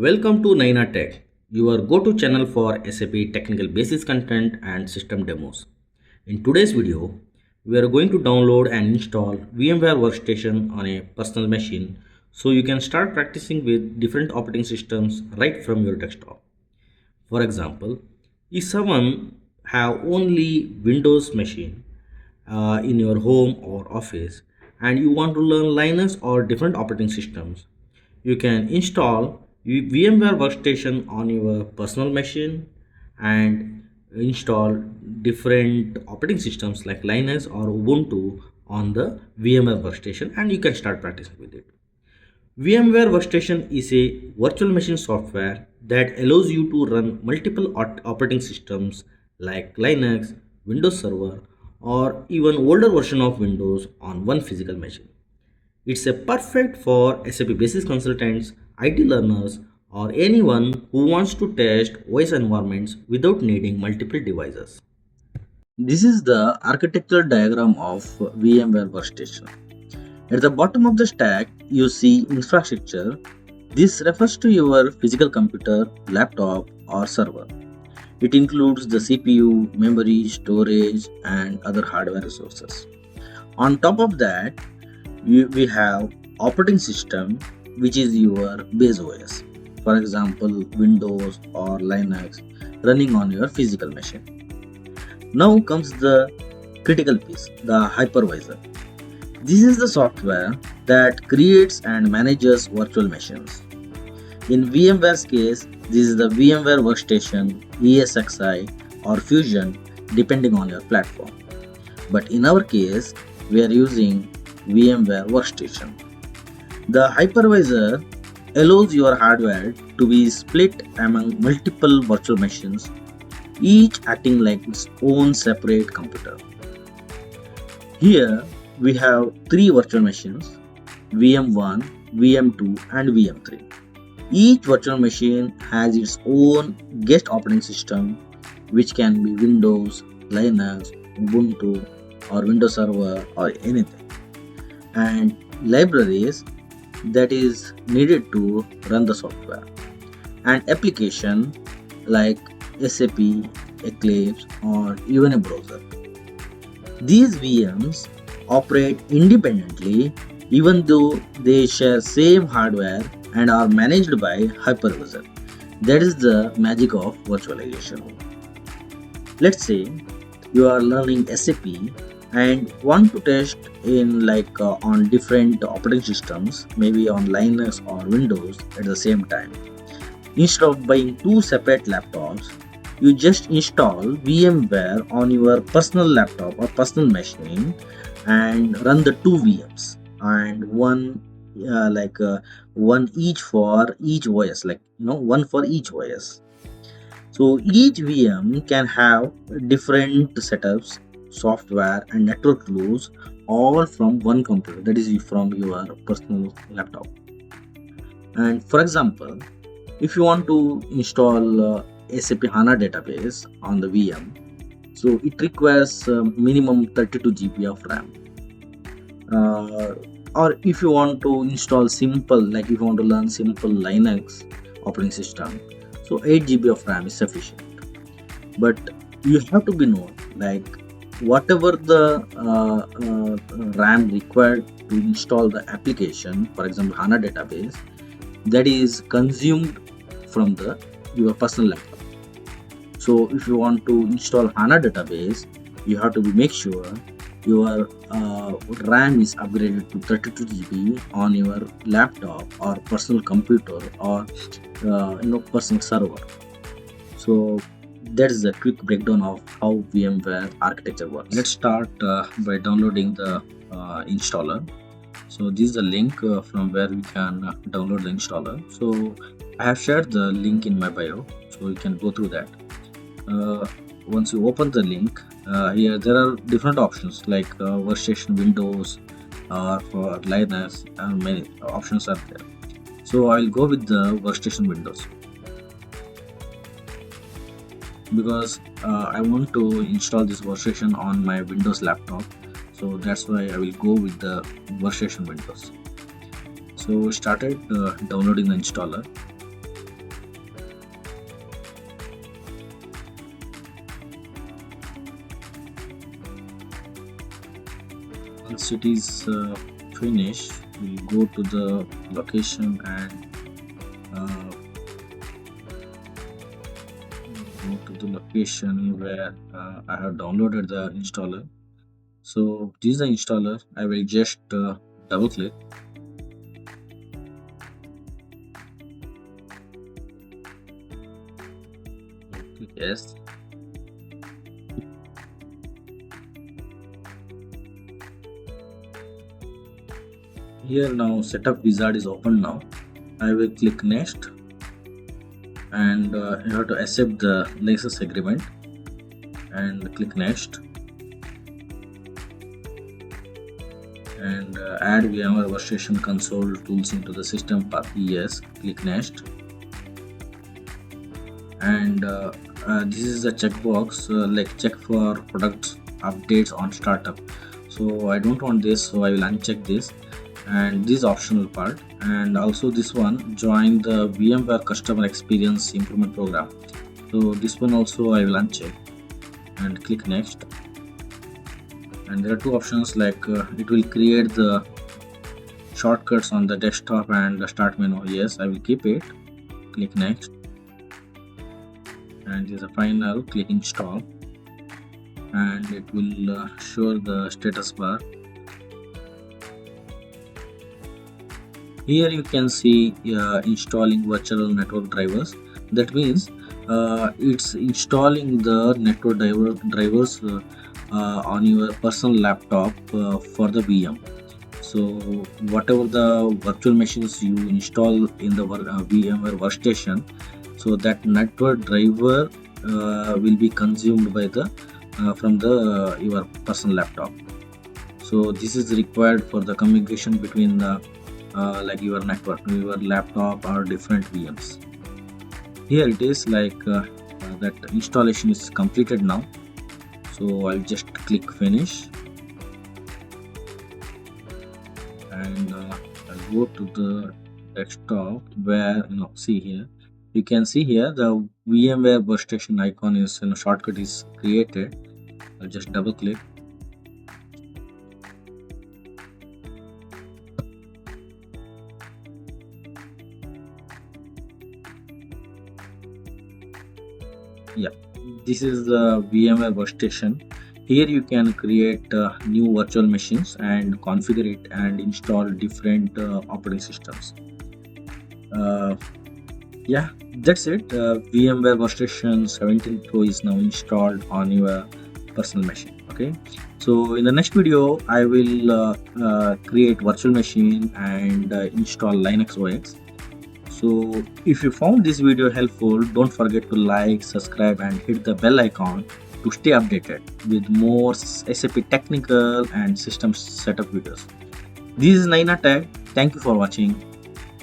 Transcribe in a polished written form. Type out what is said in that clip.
Welcome to Naina Tech, your go-to channel for SAP technical basis content and system demos. In today's video, we are going to download and install VMware Workstation on a personal machine so you can start practicing with different operating systems right from your desktop. For example, if someone have only Windows machine in your home or office and you want to learn Linux or different operating systems, you can install VMware Workstation on your personal machine and install different operating systems like Linux or Ubuntu on the VMware Workstation, and you can start practicing with it. VMware Workstation is a virtual machine software that allows you to run multiple operating systems like Linux, Windows Server, or even older version of Windows on one physical machine. It's a perfect for SAP Basis Consultants, IT learners, or anyone who wants to test OS environments without needing multiple devices. This is the architectural diagram of VMware Workstation. At the bottom of the stack, you see infrastructure. This refers to your physical computer, laptop, or server. It includes the CPU, memory, storage, and other hardware resources. On top of that, we have operating system, which is your base OS. For example, Windows or Linux running on your physical machine. Now comes the critical piece, the hypervisor. This is the software that creates and manages virtual machines. In VMware's case, this is the VMware Workstation, ESXi, or Fusion, depending on your platform. But in our case, we are using VMware Workstation. The hypervisor allows your hardware to be split among multiple virtual machines, each acting like its own separate computer. Here we have three virtual machines, VM1, VM2, and VM3. Each virtual machine has its own guest operating system, which can be Windows, Linux, Ubuntu, or Windows Server, or anything, and libraries that is needed to run the software, and application like SAP, Eclipse, or even a browser. These VMs operate independently even though they share same hardware and are managed by hypervisor. That is the magic of virtualization. Let's say you are learning SAP and want to test in on different operating systems, maybe on Linux or Windows at the same time. Instead of buying two separate laptops, you just install VMware on your personal laptop or personal machine and run the two VMs, and one each for each OS, one for each OS. So each VM can have different setups, software, and network rules, all from one computer, that is from your personal laptop. And for example, if you want to install SAP HANA database on the VM, so it requires minimum 32 GB of RAM. Or if you want to install simple, like if you want to learn simple Linux operating system, so 8 GB of RAM is sufficient. But you have to be known, like whatever the RAM required to install the application, for example HANA database, that is consumed from your personal laptop. So if you want to install HANA database, you have to make sure your RAM is upgraded to 32 GB on your laptop or personal computer or personal server. So that is a quick breakdown of how VMware architecture works. Let's start by downloading the installer. So this is the link from where we can download the installer. So I have shared the link in my bio, so you can go through that. Once you open the link, here there are different options like Workstation Windows or for Linux, and many options are there. So I'll go with the Workstation Windows because I want to install this Workstation on my Windows laptop. So that's why I will go with the Workstation Windows. So we started downloading the installer. Once it is finished, we'll go to the location and uh, go to the location where I have downloaded the installer. So this is the installer. I will just double click. Click yes. Here now setup wizard is open now. I will click next and you have to accept the license agreement and click next and add VMware Workstation console tools into the system path. Yes, click next and this is a checkbox like check for product updates on startup. So I don't want this, so I will uncheck this, and this optional part, and also this one, join the VMware customer experience improvement program. So this one also I will uncheck and click next. And there are two options like it will create the shortcuts on the desktop and the start menu. Yes, I will keep it. Click next and this is a final. Click install and it will show the status bar. Here you can see installing virtual network drivers. That means it's installing the network drivers on your personal laptop for the VM. So whatever the virtual machines you install in the VMware workstation, so that network driver will be consumed by the from the your personal laptop. So this is required for the communication between the like your network, your laptop or different VMs. Here it is like that installation is completed now. So I'll just click finish and I'll go to the desktop where see here you can see here the VMware workstation icon is shortcut is created. I'll just double click. Yeah, this is the VMware workstation. Here you can create new virtual machines and configure it and install different operating systems. Uh, yeah, that's it. VMware workstation 17 Pro is now installed on your personal machine. Okay, so in the next video I will create virtual machine and install Linux OS. So if you found this video helpful, don't forget to like, subscribe and hit the bell icon to stay updated with more SAP technical and system setup videos. This is Naina Tech. Thank you for watching.